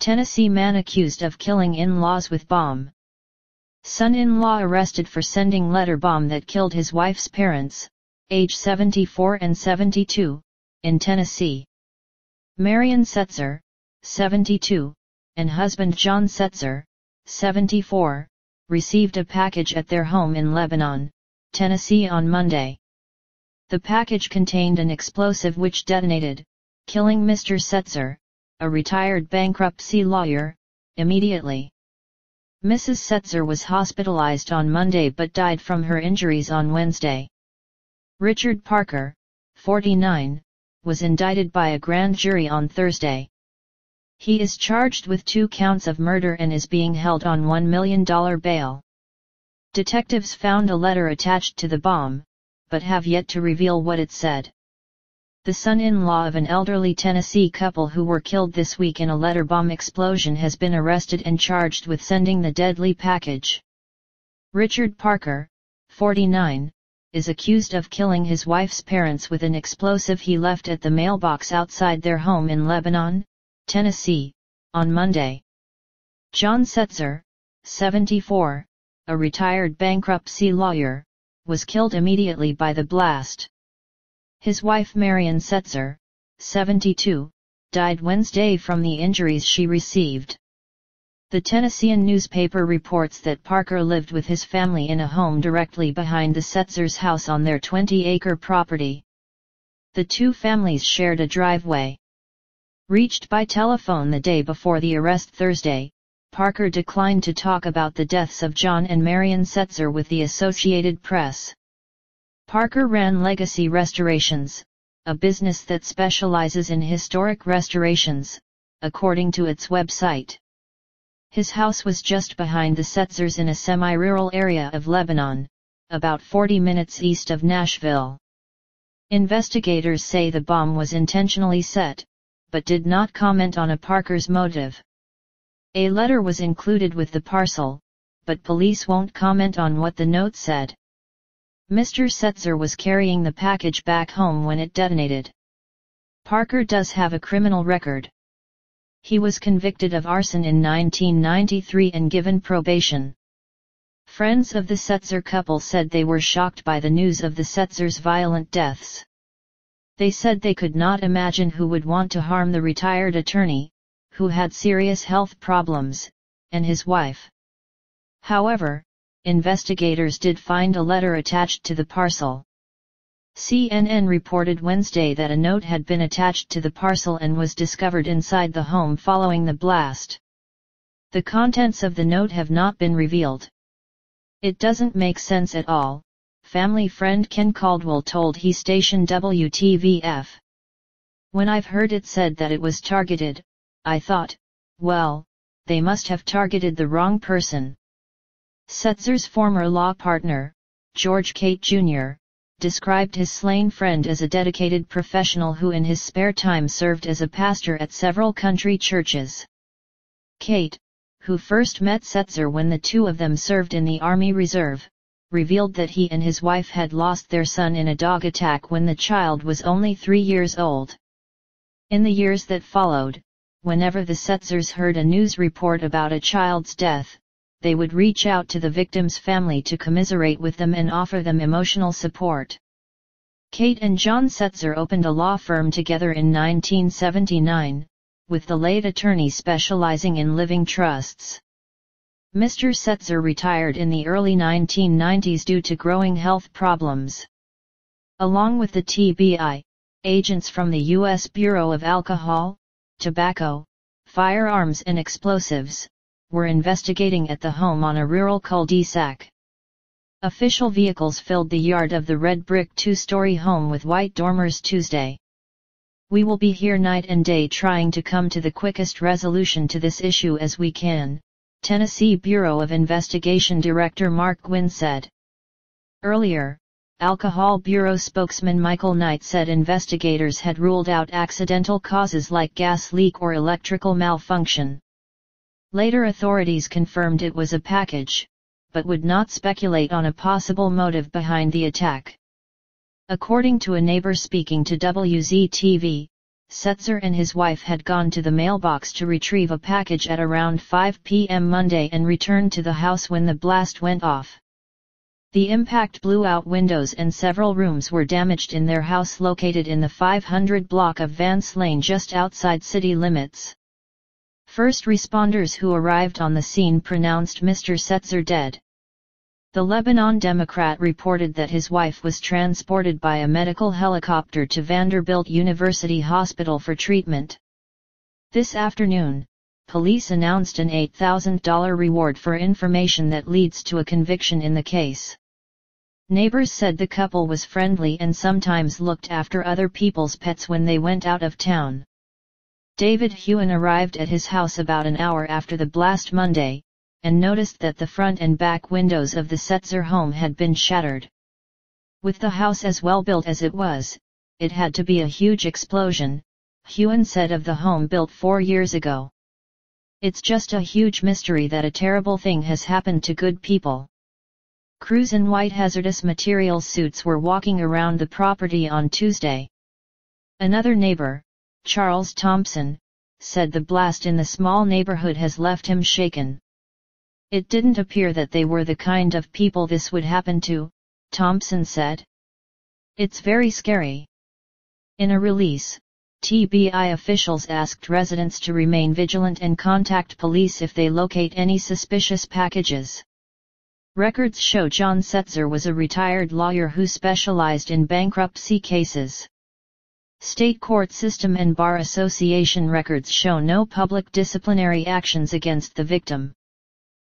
Tennessee man accused of killing in-laws with bomb. Son-in-law arrested for sending letter bomb that killed his wife's parents, age 74 and 72, in Tennessee. Marion Setzer, 72, and husband John Setzer, 74, received a package at their home in Lebanon, Tennessee on Monday. The package contained an explosive which detonated, killing Mr. Setzer, a retired bankruptcy lawyer, immediately. Mrs. Setzer was hospitalized on Monday but died from her injuries on Wednesday. Richard Parker, 49, was indicted by a grand jury on Thursday. He is charged with 2 counts of murder and is being held on $1 million bail. Detectives found a letter attached to the bomb, but have yet to reveal what it said. The son-in-law of an elderly Tennessee couple who were killed this week in a letter bomb explosion has been arrested and charged with sending the deadly package. Richard Parker, 49, is accused of killing his wife's parents with an explosive he left at the mailbox outside their home in Lebanon, Tennessee, on Monday. John Setzer, 74, a retired bankruptcy lawyer, was killed immediately by the blast. His wife Marion Setzer, 72, died Wednesday from the injuries she received. The Tennessean newspaper reports that Parker lived with his family in a home directly behind the Setzers' house on their 20-acre property. The two families shared a driveway. Reached by telephone the day before the arrest Thursday, Parker declined to talk about the deaths of John and Marion Setzer with the Associated Press. Parker ran Legacy Restorations, a business that specializes in historic restorations, according to its website. His house was just behind the Setzers in a semi-rural area of Lebanon, about 40 minutes east of Nashville. Investigators say the bomb was intentionally set, but did not comment on Parker's motive. A letter was included with the parcel, but police won't comment on what the note said. Mr. Setzer was carrying the package back home when it detonated. Parker does have a criminal record. He was convicted of arson in 1993 and given probation. Friends of the Setzer couple said they were shocked by the news of the Setzers' violent deaths. They said they could not imagine who would want to harm the retired attorney, who had serious health problems, and his wife. However, investigators did find a letter attached to the parcel. CNN reported Wednesday that a note had been attached to the parcel and was discovered inside the home following the blast. The contents of the note have not been revealed. "It doesn't make sense at all," family friend Ken Caldwell told He station WTVF. "When I've heard it said that it was targeted, I thought, well, they must have targeted the wrong person." Setzer's former law partner, George Cate Jr., described his slain friend as a dedicated professional who in his spare time served as a pastor at several country churches. Cate, who first met Setzer when the two of them served in the Army Reserve, revealed that he and his wife had lost their son in a dog attack when the child was only 3 years old. In the years that followed, whenever the Setzers heard a news report about a child's death, they would reach out to the victim's family to commiserate with them and offer them emotional support. Cate and John Setzer opened a law firm together in 1979, with the late attorney specializing in living trusts. Mr. Setzer retired in the early 1990s due to growing health problems. Along with the TBI, agents from the U.S. Bureau of Alcohol, Tobacco, Firearms and Explosives, were investigating at the home on a rural cul-de-sac. Official vehicles filled the yard of the red brick 2-story home with white dormers Tuesday. "We will be here night and day trying to come to the quickest resolution to this issue as we can," Tennessee Bureau of Investigation Director Mark Gwynn said. Earlier, Alcohol Bureau spokesman Michael Knight said investigators had ruled out accidental causes like gas leak or electrical malfunction. Later authorities confirmed it was a package, but would not speculate on a possible motive behind the attack. According to a neighbor speaking to WZTV, Setzer and his wife had gone to the mailbox to retrieve a package at around 5 p.m. Monday and returned to the house when the blast went off. The impact blew out windows and several rooms were damaged in their house located in the 500 block of Vance Lane just outside city limits. First responders who arrived on the scene pronounced Mr. Setzer dead. The Lebanon Democrat reported that his wife was transported by a medical helicopter to Vanderbilt University Hospital for treatment. This afternoon, police announced an $8,000 reward for information that leads to a conviction in the case. Neighbors said the couple was friendly and sometimes looked after other people's pets when they went out of town. David Hewen arrived at his house about an hour after the blast Monday, and noticed that the front and back windows of the Setzer home had been shattered. With the house as well built as it was, it had to be a huge explosion, Hewen said of the home built 4 years ago. It's just a huge mystery that a terrible thing has happened to good people. Crews in white hazardous materials suits were walking around the property on Tuesday. Another neighbor, Charles Thompson, said the blast in the small neighborhood has left him shaken. It didn't appear that they were the kind of people this would happen to, Thompson said. It's very scary. In a release, TBI officials asked residents to remain vigilant and contact police if they locate any suspicious packages. Records show John Setzer was a retired lawyer who specialized in bankruptcy cases. State court system and Bar Association records show no public disciplinary actions against the victim.